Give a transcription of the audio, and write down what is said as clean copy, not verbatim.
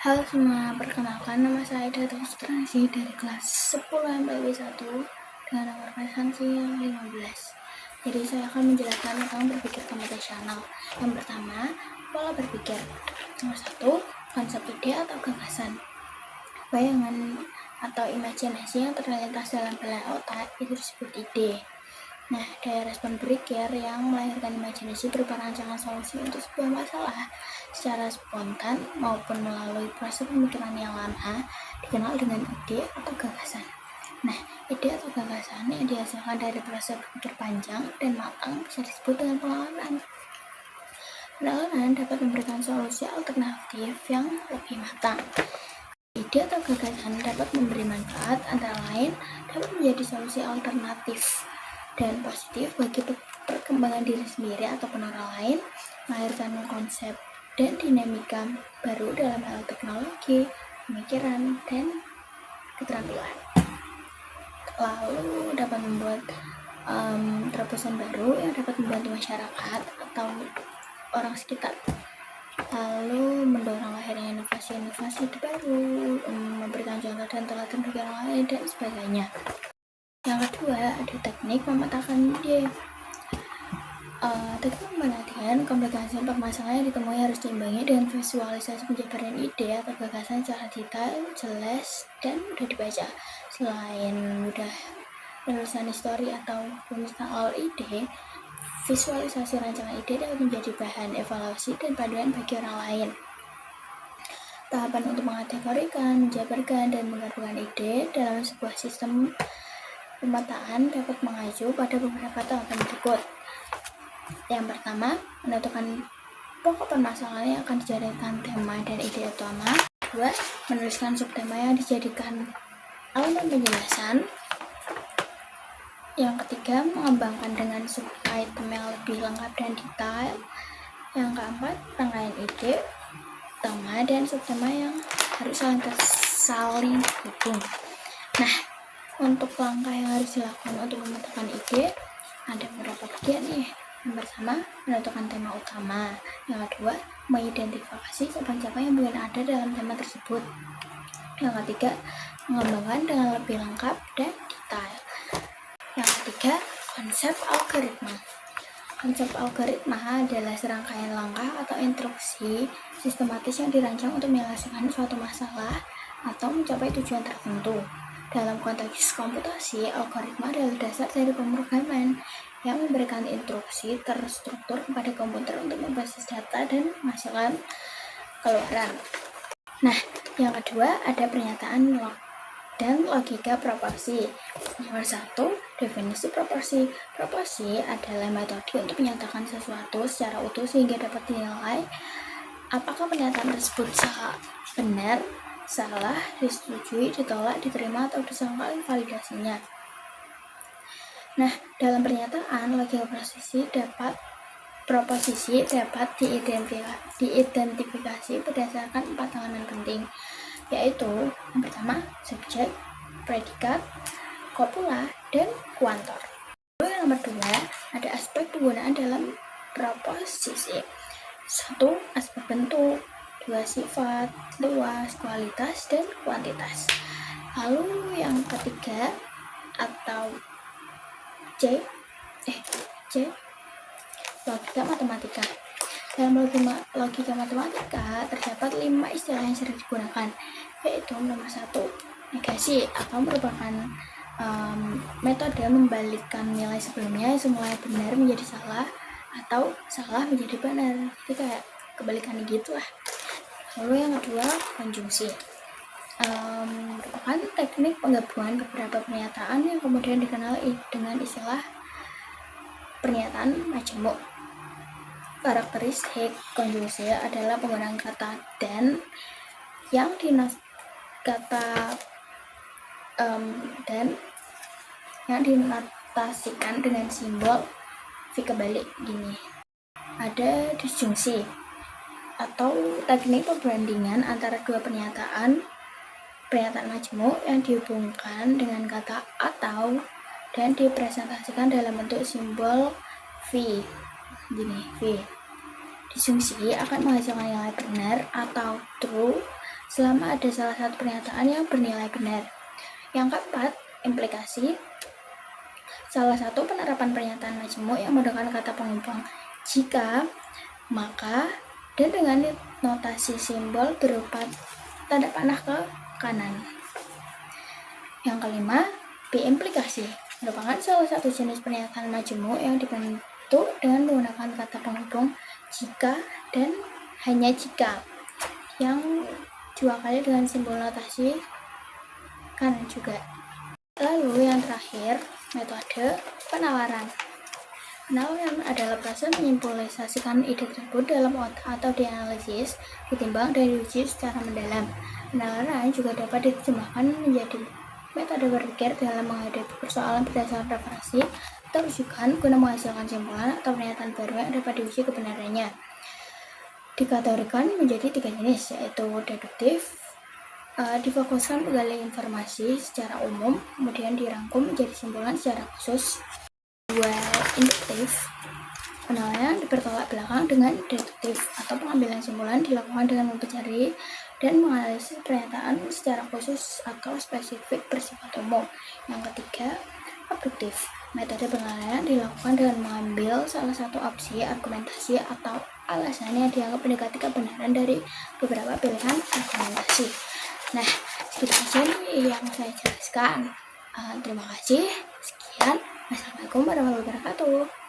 Halo semua, perkenalkan nama saya Datu Sustrasi dari kelas 10 MPLB 1 dengan nomor presensi yang 15. Jadi saya akan menjelaskan tentang berpikir komputasional. Yang pertama, pola berpikir. Nomor 1, konsep ide atau gagasan. Bayangan atau imajinasi yang terlintas dalam benak otak itu disebut ide. Nah, daya respon berpikir yang melahirkan imajinasi berupa rancangan solusi untuk sebuah masalah secara spontan maupun melalui proses pemikiran yang lama dikenal dengan ide atau gagasan. Nah, ide atau gagasan yang dihasilkan dari proses berpikir panjang dan matang bisa disebut dengan pengenalan. Pengenalan dapat memberikan solusi alternatif yang lebih matang. Ide atau gagasan dapat memberi manfaat, antara lain dapat menjadi solusi alternatif dan positif bagi perkembangan diri sendiri ataupun orang lain, melahirkan konsep dan dinamika baru dalam hal teknologi, pemikiran, dan keterampilan. Lalu dapat membuat terobosan baru yang dapat membantu masyarakat atau orang sekitar. Lalu mendorong lahirnya inovasi-inovasi baru, memberikan contoh dan teladan bagi orang lain, dan sebagainya. Yang kedua, ada teknik memetakan ide. Teknik pemanatian komplikasi permasalahan yang ditemui harus diimbangi dengan visualisasi penjabaran ide atau gagasan secara detail, jelas, dan mudah dibaca. Selain mudah penulisan histori atau penulisan awal ide, visualisasi rancangan ide dapat menjadi bahan evaluasi dan panduan bagi orang lain. Tahapan untuk mengategorikan, menjabarkan, dan menggabungkan ide dalam sebuah sistem pemetaan dapat mengacu pada beberapa tahapan berikut. Yang pertama, menentukan pokok permasalahan yang akan dijadikan tema dan ide utama. 2. Menuliskan subtema yang dijadikan elemen penjelasan. Yang ketiga, mengembangkan dengan sub-item yang lebih lengkap dan detail. Yang keempat, rangkaian ide utama dan subtema yang harus saling hubung. Nah, untuk langkah yang harus dilakukan untuk memetakan ide ada beberapa bagian nih. Yang pertama, menentukan tema utama. Yang kedua, mengidentifikasi cabang-cabang yang mungkin ada dalam tema tersebut. Yang ketiga, mengembangkan dengan lebih lengkap dan detail. Yang ketiga, konsep algoritma. Konsep algoritma adalah serangkaian langkah atau instruksi sistematis yang dirancang untuk menyelesaikan suatu masalah atau mencapai tujuan tertentu. Dalam konteks komputasi, algoritma adalah dasar dari pemrograman yang memberikan instruksi terstruktur kepada komputer untuk memproses data dan menghasilkan keluaran. Nah, yang kedua ada pernyataan dan logika proporsi. Nomor 1, definisi proporsi. Proporsi adalah metode untuk menyatakan sesuatu secara utuh sehingga dapat dinilai apakah pernyataan tersebut benar, salah, disetujui, ditolak, diterima, atau disangkal validasinya. Nah, dalam pernyataan, logika proposisi dapat diidentifikasi berdasarkan 4 elemen penting, yaitu yang pertama, subjek, predikat, kopula, dan kuantor. Lalu yang nomor 2, ada aspek penggunaan dalam proposisi. 1. Aspek bentuk, 2. Sifat, luas, kualitas, dan kuantitas. Lalu yang ketiga atau C, logika matematika. Dalam logika matematika terdapat 5 istilah yang sering digunakan, yaitu nomor 1, negasi atau merupakan metode membalikkan nilai sebelumnya yang semulanya benar menjadi salah atau salah menjadi benar. Jadi kayak kebalikannya gitu lah. Lalu yang kedua, konjungsi. Merupakan teknik penggabungan beberapa pernyataan yang kemudian dikenal dengan istilah pernyataan majemuk. Karakteristik konjungsi adalah penggunaan kata dan yang dinotasikan dengan simbol V kebalik gini. Ada disjungsi atau teknik perbandingan antara dua pernyataan majemuk yang dihubungkan dengan kata atau dan dipresentasikan dalam bentuk simbol V gini, V. Disjungsi akan menghasilkan nilai benar atau true selama ada salah satu pernyataan yang bernilai benar. Yang keempat, implikasi. Salah satu penerapan pernyataan majemuk yang menggunakan kata penghubung jika, maka, dan dengan notasi simbol berupa tanda panah ke kanan. Yang kelima, biimplikasi merupakan salah satu jenis pernyataan majemuk yang dibentuk dengan menggunakan kata penghubung jika dan hanya jika, yang dua kali dengan simbol notasi kanan juga. Lalu yang terakhir, metode penawaran. Penawaran adalah proses menyimpulkan ide tersebut dalam otak atau dianalisis, ditimbang dan diuji secara mendalam. Penawaran juga dapat diterjemahkan menjadi metode berpikir dalam menghadapi persoalan berdasarkan referensi atau rujukan guna menghasilkan simpulan atau pernyataan baru yang dapat diuji kebenarannya. Dikategorikan menjadi 3 jenis, yaitu deduktif, difokuskan menggali informasi secara umum, kemudian dirangkum menjadi simpulan secara khusus. 2. Induktif, penilaian bertolak belakang dengan deduktif atau pengambilan simpulan dilakukan dengan mempelajari dan menganalisis pernyataan secara khusus atau spesifik bersifat umum. Yang ketiga, abduktif, metode penilaian dilakukan dengan mengambil salah satu opsi, argumentasi, atau alasan yang dianggap mendekati kebenaran dari beberapa pilihan argumentasi. Nah, segitu aja nih yang saya jelaskan. Terima kasih. Sekian. Wassalamualaikum warahmatullahi wabarakatuh.